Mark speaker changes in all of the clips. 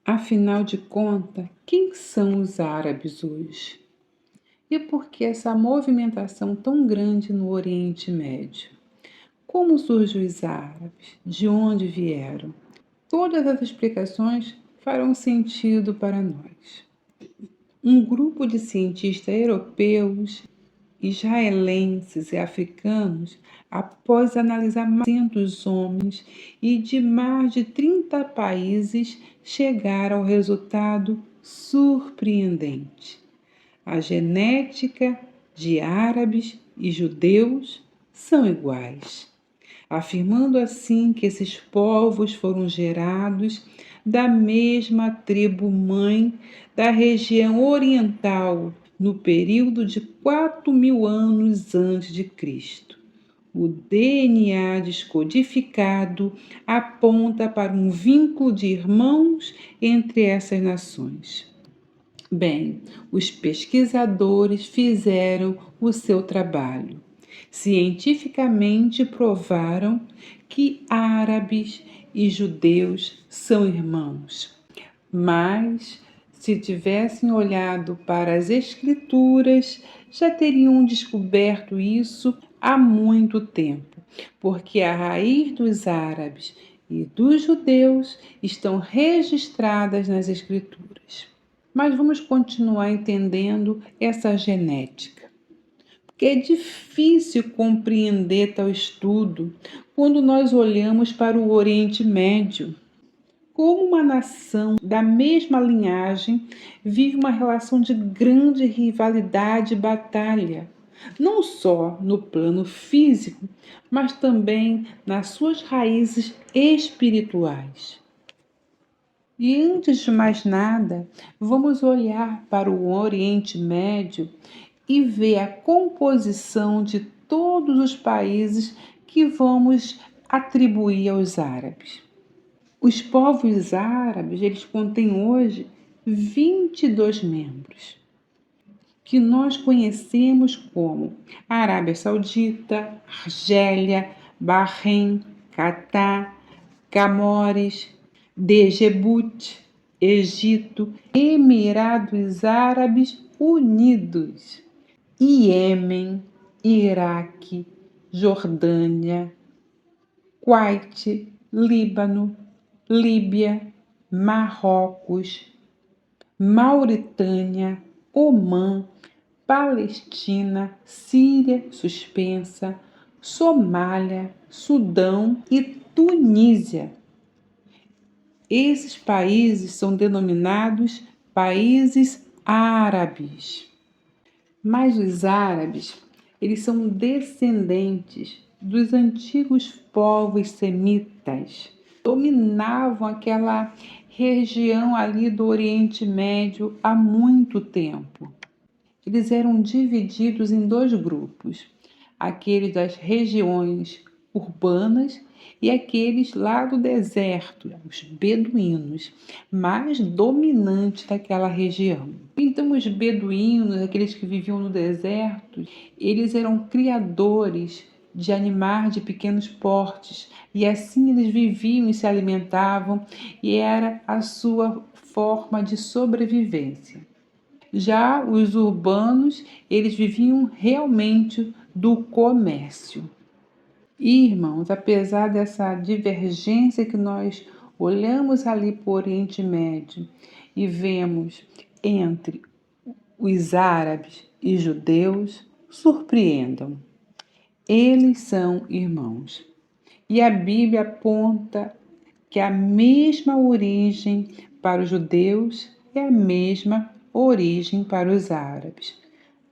Speaker 1: Afinal de contas, quem são os árabes hoje? E por que essa movimentação tão grande no Oriente Médio? Como surgiu os árabes? De onde vieram? Todas as explicações farão sentido para nós. Um grupo de cientistas europeus, israelenses e africanos, após analisar mais de 200 homens e de mais de 30 países, chegaram ao resultado surpreendente. A genética de árabes e judeus são iguais, afirmando assim que esses povos foram gerados da mesma tribo-mãe da região oriental no período de 4.000 anos antes de Cristo. O DNA descodificado aponta para um vínculo de irmãos entre essas nações. Bem, os pesquisadores fizeram o seu trabalho. Cientificamente provaram que árabes e judeus são irmãos. Mas, se tivessem olhado para as escrituras, já teriam descoberto isso há muito tempo, porque a raiz dos árabes e dos judeus estão registradas nas escrituras. Mas vamos continuar entendendo essa genética, porque é difícil compreender tal estudo quando nós olhamos para o Oriente Médio. Como uma nação da mesma linhagem vive uma relação de grande rivalidade e batalha, não só no plano físico, mas também nas suas raízes espirituais. E antes de mais nada, vamos olhar para o Oriente Médio e ver a composição de todos os países que vamos atribuir aos árabes. Os povos árabes, eles contêm hoje 22 membros, que nós conhecemos como Arábia Saudita, Argélia, Bahrein, Catar, Camores, Djibouti, Egito, Emirados Árabes Unidos, Iêmen, Iraque, Jordânia, Kuwait, Líbano, Líbia, Marrocos, Mauritânia, Omã, Palestina, Síria suspensa, Somália, Sudão e Tunísia. Esses países são denominados países árabes. Mas os árabes, eles são descendentes dos antigos povos semitas. Dominavam aquela região ali do Oriente Médio há muito tempo. Eles eram divididos em 2 grupos, aqueles das regiões urbanas e aqueles lá do deserto, os beduínos, mais dominantes daquela região. Então, os beduínos, aqueles que viviam no deserto, eles eram criadores de animais de pequenos portes, e assim eles viviam e se alimentavam, e era a sua forma de sobrevivência. Já os urbanos, eles viviam realmente do comércio. E, irmãos, apesar dessa divergência que nós olhamos ali para o Oriente Médio e vemos entre os árabes e judeus, surpreendam. Eles são irmãos. E a Bíblia aponta que a mesma origem para os judeus é a mesma origem para os árabes.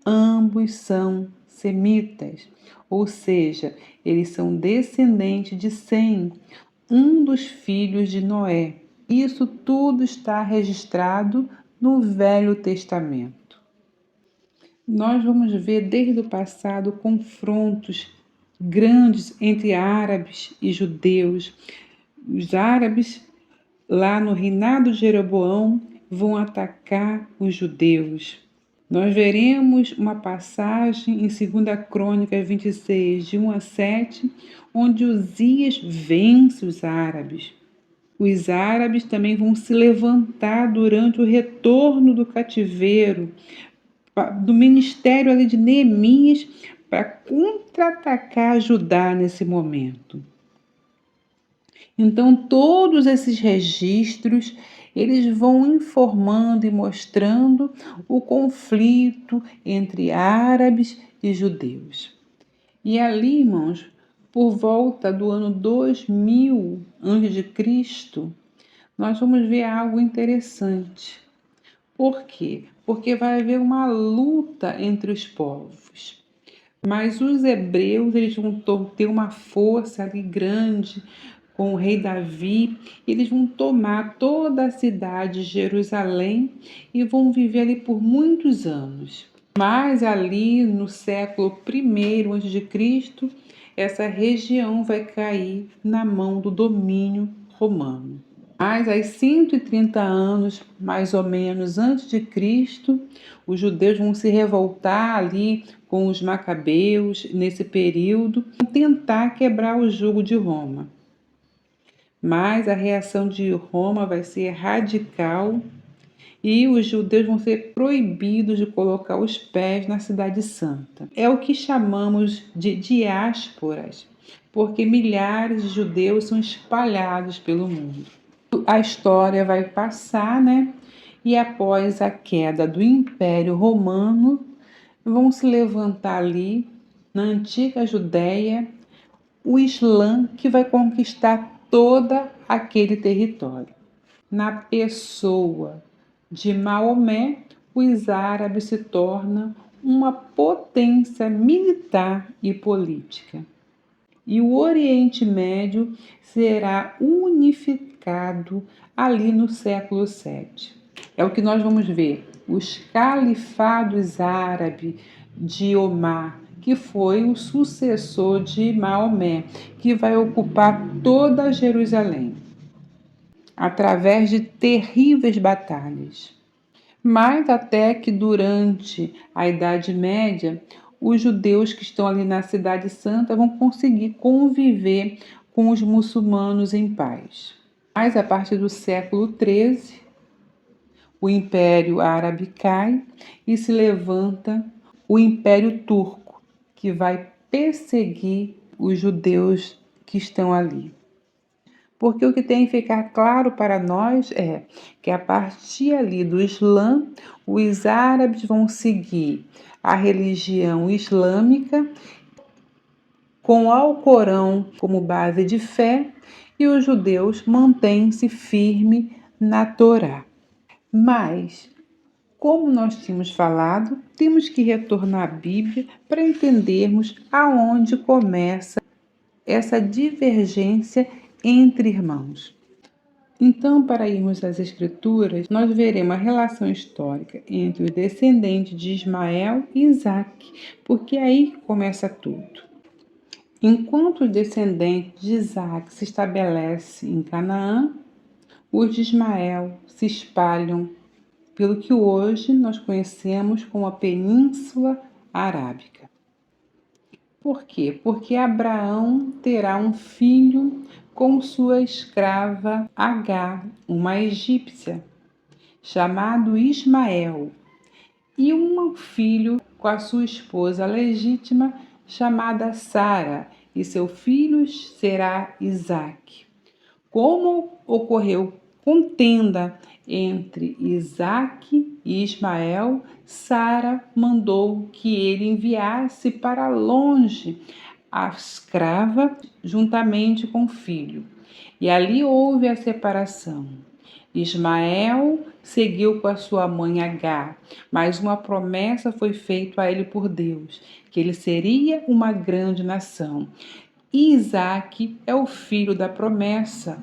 Speaker 1: Ambos são semitas, ou seja, eles são descendentes de Sem, um dos filhos de Noé. Isso tudo está registrado no Velho Testamento. Nós vamos ver desde o passado confrontos grandes entre árabes e judeus. Os árabes, lá no reinado de Jeroboão, vão atacar os judeus. Nós veremos uma passagem em 2 Crônicas 26, de 1 a 7, onde Uzias vence os árabes. os árabes também vão se levantar durante o retorno do cativeiro, do ministério ali de Neemias, para contra-atacar Judá nesse momento. Então, todos esses registros, eles vão informando e mostrando o conflito entre árabes e judeus. E ali, irmãos, por volta do ano 2000 a.C., nós vamos ver algo interessante. Por quê? Porque vai haver uma luta entre os povos. Mas os hebreus, eles vão ter uma força ali grande com o rei Davi. Eles vão tomar toda a cidade de Jerusalém e vão viver ali por muitos anos. Mas ali no século I a.C., essa região vai cair na mão do domínio romano. Mas aos 130 anos, mais ou menos, antes de Cristo, os judeus vão se revoltar ali com os macabeus nesse período, tentar quebrar o jugo de Roma. Mas a reação de Roma vai ser radical e os judeus vão ser proibidos de colocar os pés na Cidade Santa. É o que chamamos de diásporas, porque milhares de judeus são espalhados pelo mundo. A história vai passar, né? E após a queda do Império Romano, vão se levantar ali, na antiga Judéia, o Islã, que vai conquistar todo aquele território. Na pessoa de Maomé, os árabes se tornam uma potência militar e política. E o Oriente Médio será unificado ali no século VII. É o que nós vamos ver. Os califados árabes de Omar, que foi o sucessor de Maomé, que vai ocupar toda Jerusalém, através de terríveis batalhas. Mas até que durante a Idade Média, os judeus que estão ali na Cidade Santa vão conseguir conviver com os muçulmanos em paz. Mas a partir do século XIII, o Império Árabe cai e se levanta o Império Turco, que vai perseguir os judeus que estão ali. Porque o que tem que ficar claro para nós é que a partir ali do Islã, os árabes vão seguir a religião islâmica com o Alcorão como base de fé e os judeus mantêm-se firmes na Torá. Mas, como nós tínhamos falado, temos que retornar à Bíblia para entendermos aonde começa essa divergência entre irmãos. Então, para irmos às Escrituras, nós veremos a relação histórica entre os descendentes de Ismael e Isaque, porque é aí que começa tudo. Enquanto os descendentes de Isaque se estabelecem em Canaã, os de Ismael se espalham pelo que hoje nós conhecemos como a Península Arábica. Por quê? Porque Abraão terá um filho com sua escrava Agar, uma egípcia, chamado Ismael, e um filho com a sua esposa legítima, chamada Sara, e seu filho será Isaque. Como ocorreu contenda entre Isaque e Ismael, Sara mandou que ele enviasse para longe a escrava juntamente com o filho. E ali houve a separação. Ismael seguiu com a sua mãe Agar, mas uma promessa foi feita a ele por Deus, que ele seria uma grande nação. E Isaque é o filho da promessa,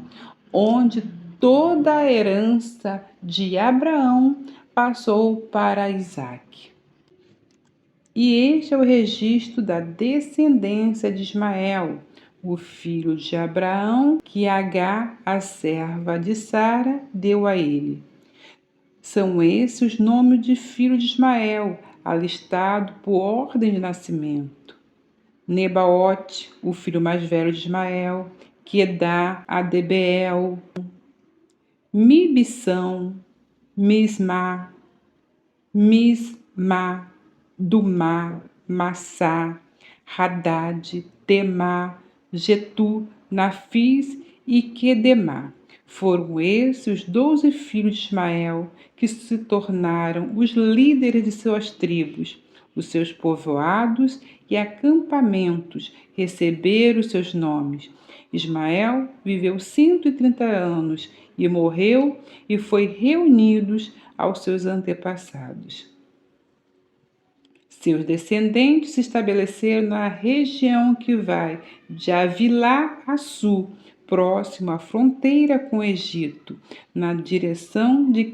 Speaker 1: onde toda a herança de Abraão passou para Isaque. E este é o registro da descendência de Ismael, o filho de Abraão, que Agar, a serva de Sara, deu a ele. São esses os nomes de filhos de Ismael, alistado por ordem de nascimento. Nebaote, o filho mais velho de Ismael, Quedá, Adebeel, Mibção, Mismá, Mismá, Dumá, Massá, Hadad, Temá, Getu, Nafis e Quedemá. Foram esses os 12 filhos de Ismael que se tornaram os líderes de suas tribos. Os seus povoados e acampamentos receberam os seus nomes. Ismael viveu 130 anos e morreu e foi reunido aos seus antepassados. Seus descendentes se estabeleceram na região que vai de Avilá a Sul, próximo à fronteira com o Egito, na direção de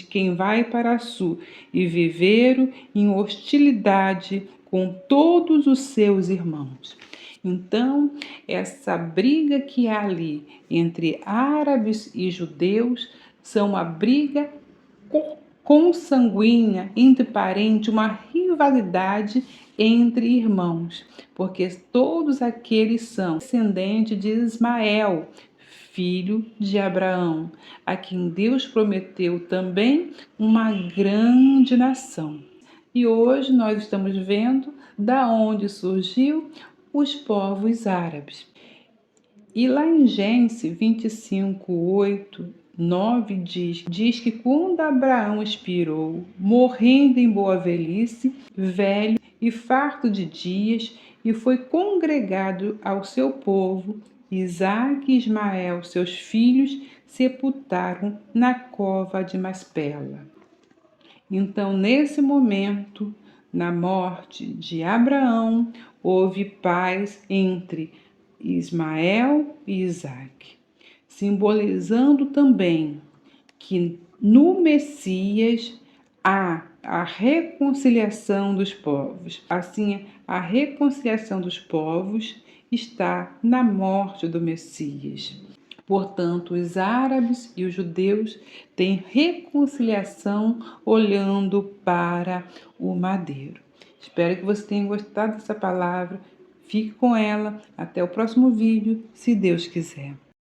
Speaker 1: quem vai para Sul, e viveram em hostilidade com todos os seus irmãos. Então, essa briga que há ali entre árabes e judeus são uma briga consanguínea entre parentes, uma rivalidade entre irmãos, porque todos aqueles são descendentes de Ismael, filho de Abraão, a quem Deus prometeu também uma grande nação. E hoje nós estamos vendo da onde surgiu os povos árabes. E lá em Gênesis 25, 8, 9 diz que quando Abraão expirou, morrendo em boa velhice, velho e farto de dias, e foi congregado ao seu povo, Isaque e Ismael, seus filhos, sepultaram na cova de Maspela. Então, nesse momento, na morte de Abraão, houve paz entre Ismael e Isaque, simbolizando também que no Messias há a reconciliação dos povos. Assim, a reconciliação dos povos está na morte do Messias. Portanto, os árabes e os judeus têm reconciliação olhando para o madeiro. Espero que você tenha gostado dessa palavra. Fique com ela. Até o próximo vídeo, se Deus quiser.